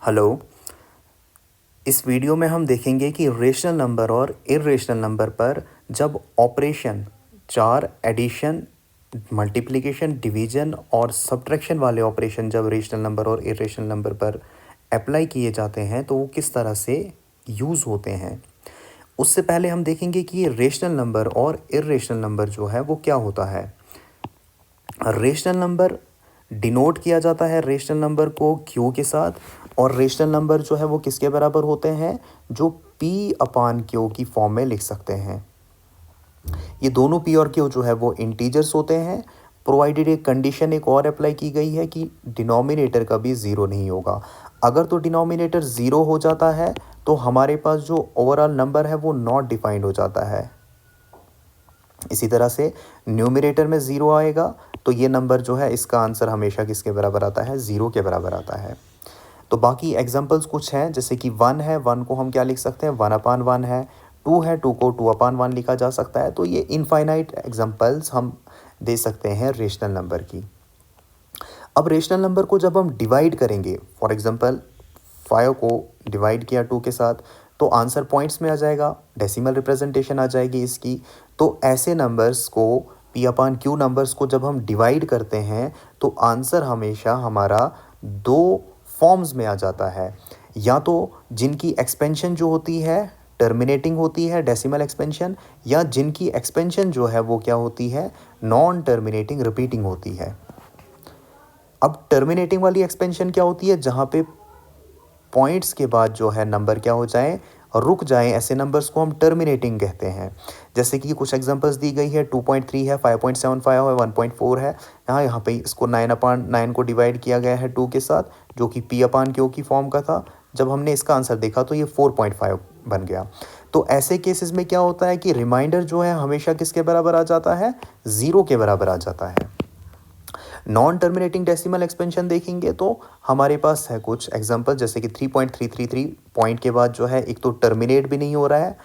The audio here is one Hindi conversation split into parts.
हेलो। इस वीडियो में हम देखेंगे कि रेशनल नंबर और इर्रेशनल नंबर पर जब ऑपरेशन चार एडिशन, मल्टीप्लिकेशन, डिवीजन और सब्ट्रैक्शन वाले ऑपरेशन जब रेशनल नंबर और इर्रेशनल नंबर पर अप्लाई किए जाते हैं तो वो किस तरह से यूज़ होते हैं। उससे पहले हम देखेंगे कि ये रेशनल नंबर और इर्रेशनल नंबर जो है वो क्या होता है। रेशनल नंबर डिनोट किया जाता है रेशनल नंबर को क्यू के साथ, और रेशनल नंबर जो है वो किसके बराबर होते हैं, जो पी अपान क्यू की फॉर्म में लिख सकते हैं। ये दोनों पी और क्यू जो है वो इंटीजर्स होते हैं, प्रोवाइडेड एक कंडीशन एक और अप्लाई की गई है कि डिनोमिनेटर कभी ज़ीरो नहीं होगा। अगर तो डिनोमिनेटर ज़ीरो हो जाता है तो हमारे पास जो ओवरऑल नंबर है वो नॉट डिफाइंड हो जाता है। इसी तरह से न्यूमरेटर में ज़ीरो आएगा तो ये नंबर जो है इसका आंसर हमेशा किसके बराबर आता है, ज़ीरो के बराबर आता है। तो बाकी एग्जांपल्स कुछ हैं, जैसे कि वन है, वन को हम क्या लिख सकते हैं, वन अपान वन है। टू है, टू को टू अपान वन लिखा जा सकता है। तो ये इनफाइनाइट एग्जांपल्स हम दे सकते हैं रेशनल नंबर की। अब रेशनल नंबर को जब हम डिवाइड करेंगे, फॉर एग्जांपल 5 को डिवाइड किया 2 के साथ, तो आंसर पॉइंट्स में आ जाएगा, डेसिमल रिप्रेजेंटेशन आ जाएगी इसकी। तो ऐसे नंबर्स को, पी अपान क्यू नंबर्स को जब हम डिवाइड करते हैं तो आंसर हमेशा हमारा दो फॉर्म्स में आ जाता है, या तो जिनकी एक्सपेंशन जो होती है टर्मिनेटिंग होती है, डेसिमल एक्सपेंशन, या जिनकी एक्सपेंशन जो है वो क्या होती है, नॉन टर्मिनेटिंग रिपीटिंग होती है। अब टर्मिनेटिंग वाली एक्सपेंशन क्या होती है, जहाँ पे पॉइंट्स के बाद जो है नंबर क्या हो जाए, रुक जाए, ऐसे नंबर्स को हम टर्मिनेटिंग कहते हैं। जैसे कि कुछ एग्जांपल्स दी गई है, 2.3 है, 5.75 है, 1.4 है। यहाँ पे इसको 9/9 को डिवाइड किया गया है 2 के साथ, जो कि पी अपान क्यू की फॉर्म का था। जब हमने इसका आंसर देखा तो ये 4.5 बन गया। तो ऐसे केसेस में क्या होता है कि रिमाइंडर जो है हमेशा किसके बराबर आ जाता है, ज़ीरो के बराबर आ जाता है। नॉन टर्मिनेटिंग डेसिमल एक्सपेंशन देखेंगे तो हमारे पास है कुछ एग्जांपल, जैसे कि 3.333 पॉइंट के बाद जो है एक तो टर्मिनेट भी नहीं हो रहा है,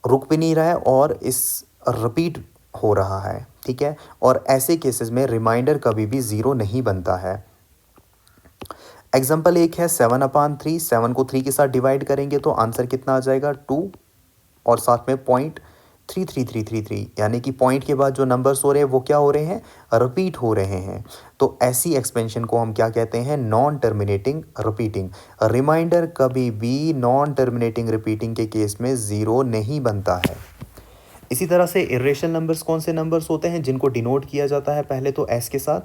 रुक भी नहीं रहा है, और इस रिपीट हो रहा है। ठीक है, और ऐसे केसेस में रिमाइंडर कभी भी ज़ीरो नहीं बनता है। एग्जाम्पल एक है 7/3, 7 को 3 के साथ डिवाइड करेंगे तो आंसर कितना आ जाएगा, 2, और साथ में 0.33333, यानी कि पॉइंट के बाद जो नंबर्स हो रहे हैं वो क्या हो रहे हैं, रिपीट हो रहे हैं। तो ऐसी एक्सपेंशन को हम क्या कहते हैं, नॉन टर्मिनेटिंग रिपीटिंग। रिमाइंडर कभी भी नॉन टर्मिनेटिंग रिपीटिंग के केस में ज़ीरो नहीं बनता है। इसी तरह से इरेशनल नंबर्स कौन से नंबर्स होते हैं, जिनको डिनोट किया जाता है पहले तो एस के साथ,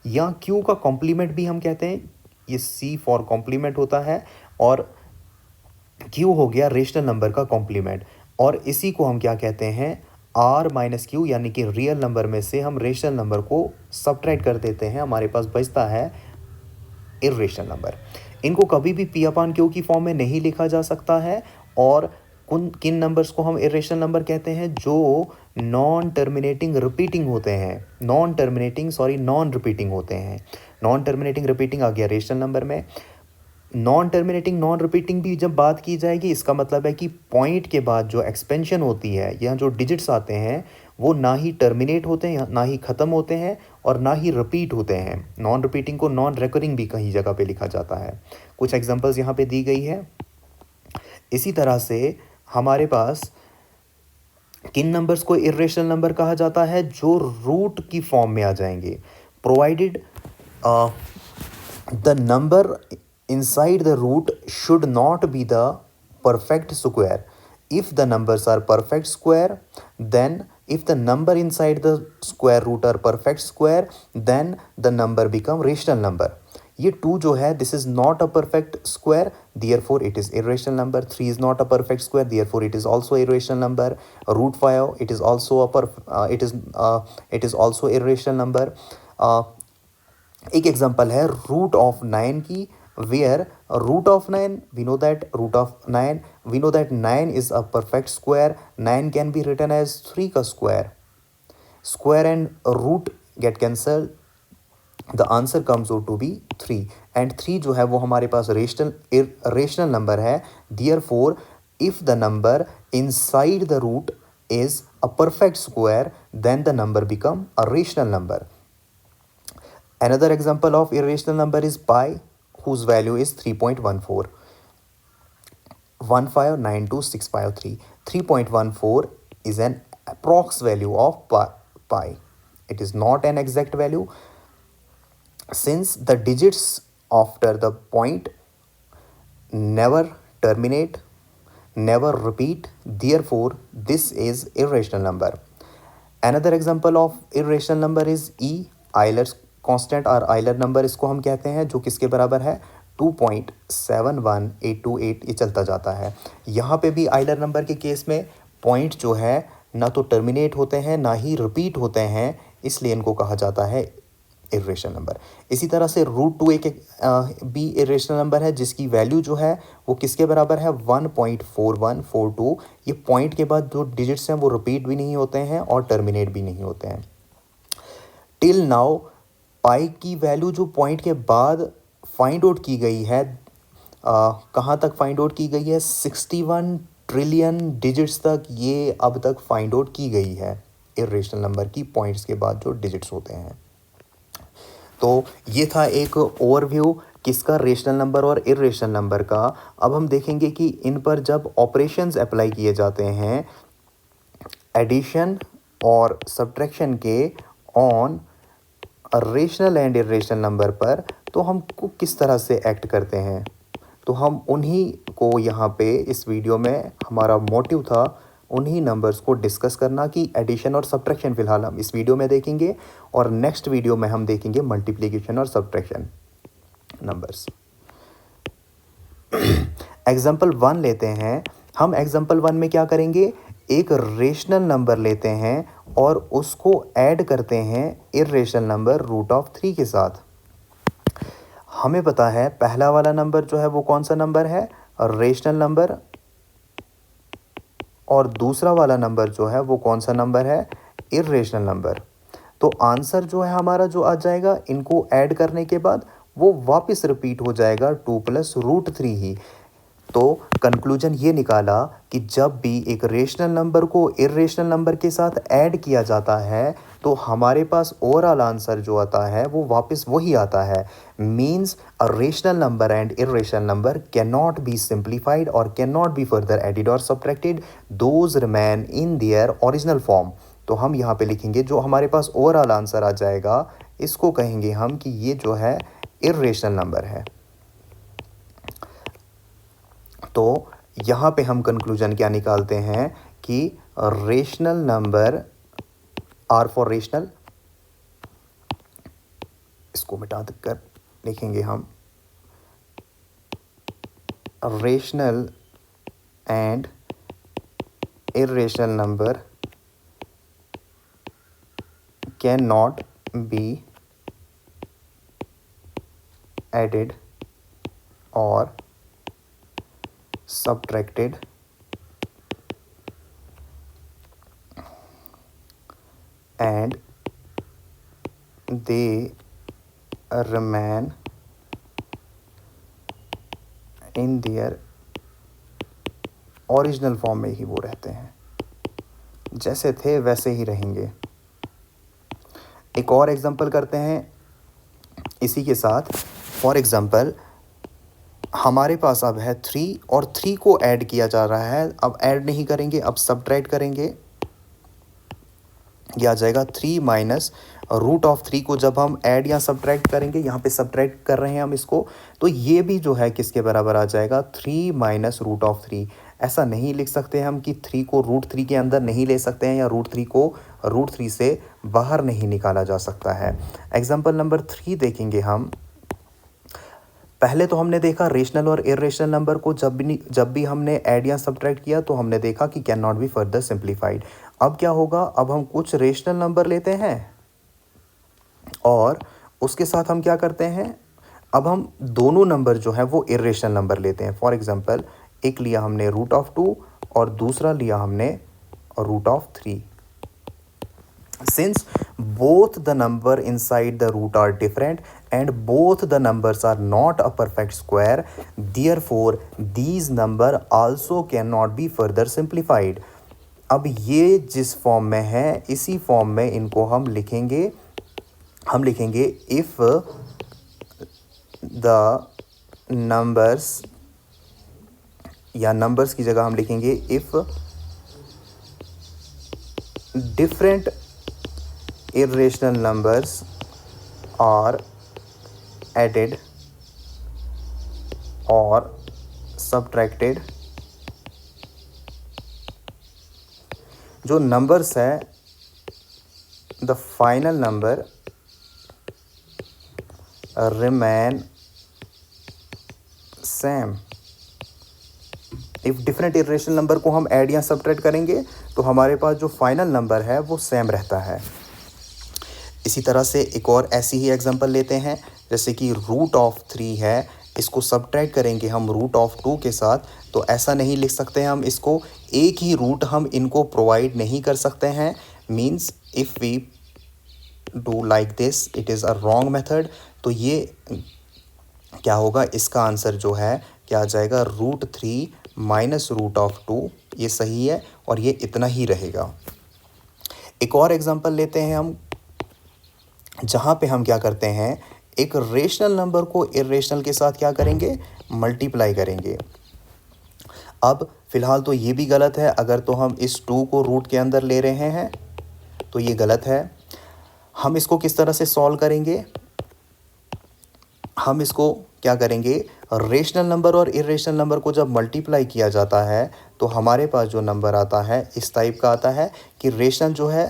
या क्यू का कॉम्प्लीमेंट भी हम कहते हैं, ये सी फॉर कॉम्प्लीमेंट होता है, और क्यू हो गया रेशनल नंबर का कॉम्प्लीमेंट। और इसी को हम क्या कहते हैं, आर माइनस क्यू, यानी कि रियल नंबर में से हम रेशनल नंबर को सब्ट्रैक्ट कर देते हैं, हमारे पास बचता है इर्रेशनल नंबर। इनको कभी भी पी अपान क्यू की फॉर्म में नहीं लिखा जा सकता है। और किन नंबर्स को हम इर्रेशनल नंबर कहते हैं, जो नॉन टर्मिनेटिंग रिपीटिंग होते हैं, नॉन रिपीटिंग होते हैं। नॉन टर्मिनेटिंग रिपीटिंग आ गया रेशनल नंबर में। नॉन टर्मिनेटिंग नॉन रिपीटिंग भी जब बात की जाएगी, इसका मतलब है कि पॉइंट के बाद जो एक्सपेंशन होती है या जो डिजिट्स आते हैं वो ना ही टर्मिनेट होते हैं, ना ही ख़त्म होते हैं, और ना ही रिपीट होते हैं। नॉन रिपीटिंग को नॉन रेकरिंग भी कहीं जगह पे लिखा जाता है। कुछ एग्जांपल्स यहाँ पे दी गई है। इसी तरह से हमारे पास किन नंबर्स को इर्रेशनल नंबर कहा जाता है, जो रूट की फॉर्म में आ जाएंगे, provided the number inside the root should not be the perfect square. If the numbers are perfect square, then if the number inside the square root are perfect square, then the number become rational number. ये 2 जो है, this is not a perfect square, therefore it is irrational number. 3 is not a perfect square, therefore it is also irrational number. Root 5, it is also it is also irrational number. एक एग्जांपल है रूट ऑफ 9 की, where root of 9 we know that, root of 9 we know that 9 is a perfect square. 9 can be written as 3 का square. Square and root get cancel, the answer comes out to be 3, and 3 जो है वो हमारे पास रेशनल नंबर है. Therefore if the number inside the root is a perfect square, then the number become a rational number. Another example of irrational number is pi, whose value is 3.14. 1592653. 3.14 is an approx value of pi. It is not an exact value. Since the digits after the point never terminate, never repeat, therefore this is irrational number. Another example of irrational number is E. Euler's constant और Euler नंबर इसको हम कहते हैं, जो किसके बराबर है 2.71828, ये चलता जाता है। यहाँ पे भी Euler नंबर के केस में पॉइंट जो है ना तो टर्मिनेट होते हैं ना ही रिपीट होते हैं, इसलिए इनको कहा जाता है इरेशनल नंबर। इसी तरह से √2 एक भी इरेशनल नंबर है, जिसकी वैल्यू जो है वो किसके बराबर है 1.4142। ये पॉइंट के बाद जो डिजिट्स हैं वो रिपीट भी नहीं होते हैं और टर्मिनेट भी नहीं होते हैं। टिल नाउ पाई की वैल्यू जो पॉइंट के बाद फाइंड आउट की गई है, कहाँ तक फाइंड आउट की गई है 61 ट्रिलियन डिजिट्स तक ये अब तक फाइंड आउट की गई है इरेशनल नंबर की पॉइंट्स के बाद जो डिजिट्स होते हैं। तो ये था एक ओवरव्यू किसका, रेशनल नंबर और इरेशनल नंबर का। अब हम देखेंगे कि इन पर जब ऑपरेशंस अप्लाई किए जाते हैं एडिशन और सब्ट्रैक्शन के on rational and irrational number पर, तो हम को किस तरह से एक्ट करते हैं। तो हम उन्हीं को यहाँ पे इस वीडियो में हमारा मोटिव था उन्हीं नंबर्स को डिस्कस करना कि एडिशन और सब्ट्रैक्शन फ़िलहाल हम इस वीडियो में देखेंगे, और नेक्स्ट वीडियो में हम देखेंगे मल्टीप्लिकेशन और सब्ट्रैक्शन नंबर्स। एग्जाम्पल 1 लेते हैं हम। एग्जाम्पल 1 में क्या करेंगे, एक रेशनल नंबर लेते हैं और उसको ऐड करते हैं इरेशनल नंबर √3 के साथ। हमें पता है पहला वाला नंबर जो है वो कौन सा नंबर है, रेशनल नंबर, और दूसरा वाला नंबर जो है वो कौन सा नंबर है, इरेशनल नंबर। तो आंसर जो है हमारा जो आ जाएगा इनको ऐड करने के बाद वो वापस रिपीट हो जाएगा 2 + √3 ही। तो कंक्लूजन ये निकाला कि जब भी एक रेशनल नंबर को इरेशनल नंबर के साथ ऐड किया जाता है तो हमारे पास ओवरऑल आंसर जो आता है वो वापस वही आता है। Means a rational number and irrational number can not be simplified और can not be further added और subtracted, those remain in their original form. तो हम यहाँ पे लिखेंगे जो हमारे पास ओवरऑल आंसर आ जाएगा, इसको कहेंगे हम कि ये जो है इरेशनल नंबर है। तो यहाँ पे हम कंक्लूजन क्या निकालते हैं कि rational number are for rational, इसको मिटा कर लिखेंगे हम rational and irrational number can not be added और subtracted and they remain in their original form में ही वो रहते हैं, जैसे थे वैसे ही रहेंगे। एक और एग्जांपल करते हैं इसी के साथ। फॉर एग्जांपल हमारे पास अब है 3 और 3 को ऐड किया जा रहा है। अब ऐड नहीं करेंगे, अब सब्ट्रैक्ट करेंगे। यह आ जाएगा 3 - √3 को जब हम ऐड या सब्ट्रैक्ट करेंगे, यहाँ पे सब्ट्रैक्ट कर रहे हैं हम इसको, तो ये भी जो है किसके बराबर आ जाएगा 3 - √3। ऐसा नहीं लिख सकते हम कि 3 को √3 के अंदर नहीं ले सकते हैं या √3 को √3 से बाहर नहीं निकाला जा सकता है। एग्जाम्पल नंबर 3 देखेंगे हम। पहले तो हमने देखा रेशनल और इरेशनल नंबर को जब भी हमने ऐड या सब्ट्रैक्ट किया तो हमने देखा कि can not be further simplified. अब क्या होगा, अब हम कुछ रेशनल नंबर लेते हैं और उसके साथ हम क्या करते हैं, अब हम दोनों नंबर जो है वो इरेशनल नंबर लेते हैं। फॉर एग्जांपल एक लिया हमने √2 और दूसरा लिया हमने √3। Since both the number inside the root are different and both the numbers are not a perfect square, therefore these number also cannot be further simplified. अब ये जिस फॉर्म में है इसी फॉर्म में इनको हम लिखेंगे if the नंबर्स, या नंबर्स की जगह हम लिखेंगे if different irrational numbers are added or subtracted, जो नंबर्स है the final number remain same. If different irrational number को हम ऐड या सब्ट्रैक्ट करेंगे तो हमारे पास जो फाइनल नंबर है वो सेम रहता है। इसी तरह से एक और ऐसी ही एग्जांपल लेते हैं, जैसे कि रूट ऑफ 3 है, इसको सब्ट्रैक्ट करेंगे हम रूट ऑफ 2 के साथ, तो ऐसा नहीं लिख सकते हैं हम इसको, एक ही रूट हम इनको प्रोवाइड नहीं कर सकते हैं। Means if we do like this it is a wrong method. तो ये क्या होगा, इसका आंसर जो है क्या आ जाएगा, √3 माइनस रूट ऑफ 2, ये सही है और ये इतना ही रहेगा। एक और एग्जांपल लेते हैं हम, जहाँ पे हम क्या करते हैं, एक रेशनल नंबर को इरेशनल के साथ क्या करेंगे, मल्टीप्लाई करेंगे। अब फिलहाल तो ये भी गलत है, अगर तो हम इस 2 को रूट के अंदर ले रहे हैं तो ये गलत है। हम इसको किस तरह से सॉल्व करेंगे, हम इसको क्या करेंगे, रेशनल नंबर और इरेशनल नंबर को जब मल्टीप्लाई किया जाता है तो हमारे पास जो नंबर आता है इस टाइप का आता है कि रेशनल जो है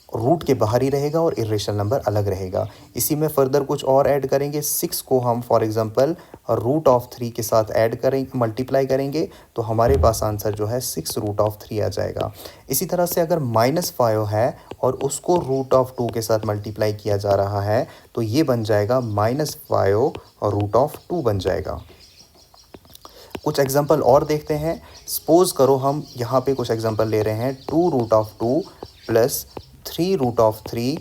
रूट के बाहर ही रहेगा और इरेशनल नंबर अलग रहेगा। इसी में फर्दर कुछ और ऐड करेंगे, 6 को हम फॉर एग्जांपल √3 के साथ ऐड करेंगे, मल्टीप्लाई करेंगे, तो हमारे पास आंसर जो है 6√3 आ जाएगा। इसी तरह से अगर -5 है और उसको √2 के साथ मल्टीप्लाई किया जा रहा है तो ये बन जाएगा -5 √2 बन जाएगा। कुछ एग्जांपल और देखते हैं। सपोज करो हम यहाँ पे कुछ एग्जांपल ले रहे हैं, 2√2 प्लस 3√3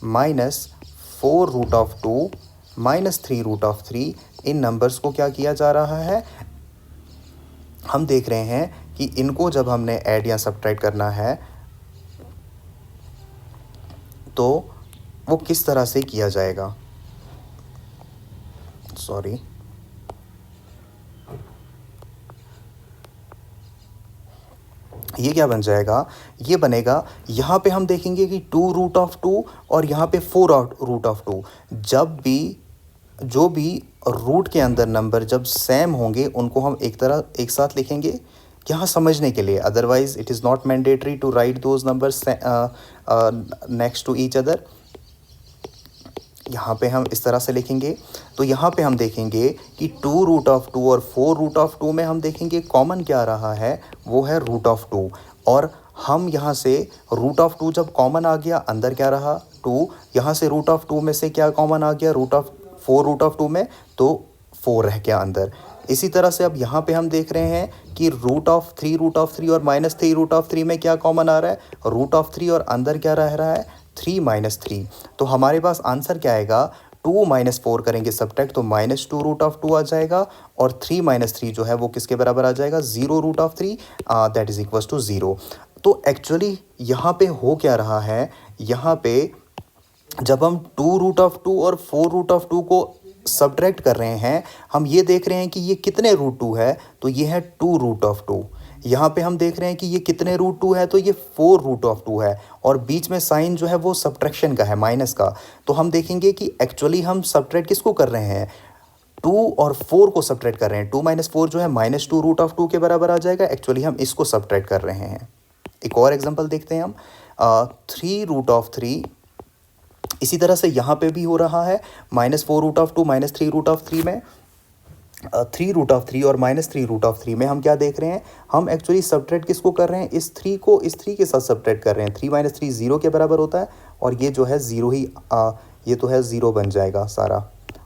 माइनस 4√2 माइनस 3√3। इन नंबर्स को क्या किया जा रहा है, हम देख रहे हैं कि इनको जब हमने ऐड या सब्ट्रैक्ट करना है तो वो किस तरह से किया जाएगा। सॉरी, ये क्या बन जाएगा, ये बनेगा, यहाँ पे हम देखेंगे कि 2√2 और यहाँ पे 4√2। जब भी जो भी रूट के अंदर नंबर जब सेम होंगे उनको हम एक साथ लिखेंगे, यहाँ समझने के लिए। Otherwise it is not mandatory to write those numbers next to each other. यहाँ पे हम इस तरह से लिखेंगे। तो यहाँ पे हम देखेंगे कि 2√2 और 4√2 में हम देखेंगे कॉमन क्या रहा है, वो है √2। और हम यहाँ से √2 जब कॉमन आ गया, अंदर क्या रहा 2, यहाँ से √2 में से क्या कॉमन आ गया, 4√2 में, तो 4 रह गया अंदर। इसी तरह से अब यहाँ पे हम देख रहे हैं कि √3 और -3√3 में क्या कॉमन आ रहा है, √3 और अंदर क्या रह रहा है, 3 - 3। तो हमारे पास आंसर क्या आएगा, 2 - 4 करेंगे सब्ट्रैक्ट तो -2√2 आ जाएगा, और 3 - 3 जो है वो किसके बराबर आ जाएगा, 0√3, दैट इज इक्वल्स टू 0। तो एक्चुअली यहाँ पे हो क्या रहा है, यहाँ पे जब हम 2√2 और 4√2 को सब्ट्रैक्ट कर रहे हैं, हम ये देख रहे हैं कि ये कितने √2 है, तो ये है 2√2। यहाँ पे हम देख रहे हैं कि ये कितने √2 है, तो ये 4√2 है, और बीच में साइन जो है वो सब्ट्रैक्शन का है, माइनस का। तो हम देखेंगे कि एक्चुअली हम सब्ट्रैक्ट किसको कर रहे हैं, 2 और 4 को सब्ट्रैक्ट कर रहे हैं। 2 - 4 जो है -2√2 के बराबर आ जाएगा, एक्चुअली हम इसको सब्ट्रैक्ट कर रहे हैं। एक और एग्जाम्पल देखते हैं हम, 3√3। इसी तरह से यहाँ पे भी हो रहा है, -4√2 -3√3 में, 3√3 और -3√3 में हम क्या देख रहे हैं, हम एक्चुअली सब्ट्रैक्ट किसको कर रहे हैं, इस 3 को इस 3 के साथ सब्ट्रैक्ट कर रहे हैं। 3 - 3 0 के बराबर होता है, और ये जो है 0 ही, ये तो है 0 बन जाएगा सारा,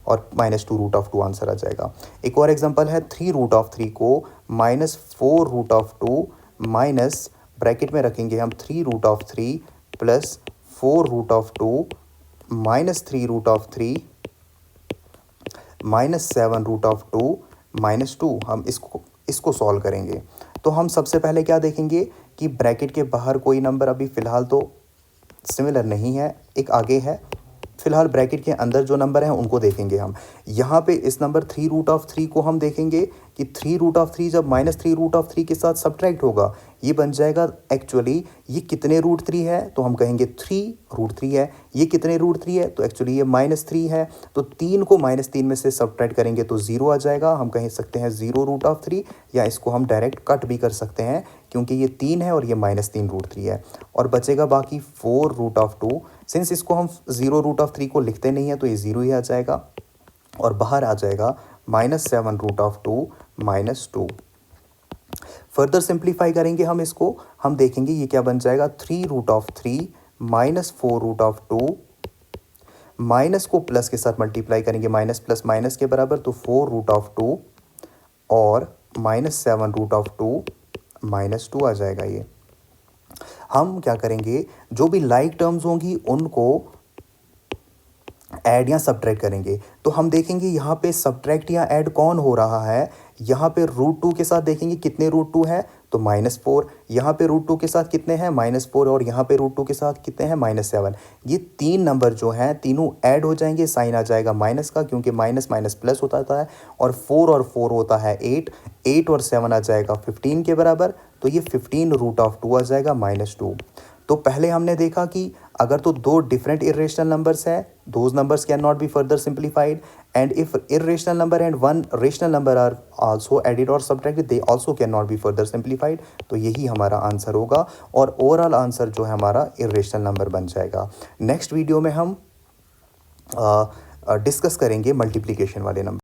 और -2√2 आंसर आ जाएगा। एक और एग्जांपल है, 3√3 को -4√2 माइनस ब्रैकेट में रखेंगे हम 3√3 प्लस 4√2 -3√3 -7√2 -2। हम इसको सॉल्व करेंगे। तो हम सबसे पहले क्या देखेंगे कि ब्रैकेट के बाहर कोई नंबर अभी फ़िलहाल तो सिमिलर नहीं है, एक आगे है, फिलहाल ब्रैकेट के अंदर जो नंबर हैं उनको देखेंगे हम। यहाँ पे इस नंबर 3√3 को हम देखेंगे कि 3√3 जब -3√3 के साथ सब्ट्रैक्ट होगा, ये बन जाएगा एक्चुअली ये कितने √3 है, तो हम कहेंगे 3√3 है। ये कितने √3 है, तो एक्चुअली ये -3 है। तो 3 को -3 में से सब्ट्रैक्ट करेंगे तो 0 आ जाएगा। हम कह सकते हैं 0√3, या इसको हम डायरेक्ट कट भी कर सकते हैं क्योंकि ये 3 है और ये -3√3 है, और बचेगा बाकी 4√2। सिंस इसको हम 0√3 को लिखते नहीं है तो ये 0 ही आ जाएगा, और बाहर आ जाएगा -7√2 -2। फर्दर सिंप्लीफाई करेंगे हम इसको, हम देखेंगे ये क्या बन जाएगा, 3√3 -4√2, माइनस को प्लस के साथ मल्टीप्लाई करेंगे, माइनस प्लस माइनस के बराबर, तो 4√2 और -7√2 -2 आ जाएगा। ये हम क्या करेंगे, जो भी लाइक टर्म्स होंगी उनको ऐड या सब्ट्रैक्ट करेंगे। तो हम देखेंगे यहाँ पे सब्ट्रैक्ट या ऐड कौन हो रहा है। यहाँ पे √2 के साथ देखेंगे कितने √2 है, तो -4। यहाँ पे √2 के साथ कितने हैं, -4, और यहाँ पे √2 के साथ कितने हैं, -7। ये 3 नंबर जो हैं तीनों ऐड हो जाएंगे, साइन आ जाएगा माइनस का, क्योंकि माइनस माइनस प्लस होता है, और 4 और 4 होता है 8, 8 और 7 आ जाएगा 15 के बराबर, तो ये 15√2 आ जाएगा -2। तो पहले हमने देखा कि अगर तो दो डिफरेंट इरेशनल नंबर्स हैं, those numbers can not be further simplified, and if irrational number and one rational number are also added और subtracted, they also can not be further simplified. तो यही हमारा आंसर होगा, और ओवरऑल आंसर जो है हमारा इरेशनल नंबर बन जाएगा। नेक्स्ट वीडियो में हम डिस्कस करेंगे मल्टीप्लिकेशन वाले नंबर।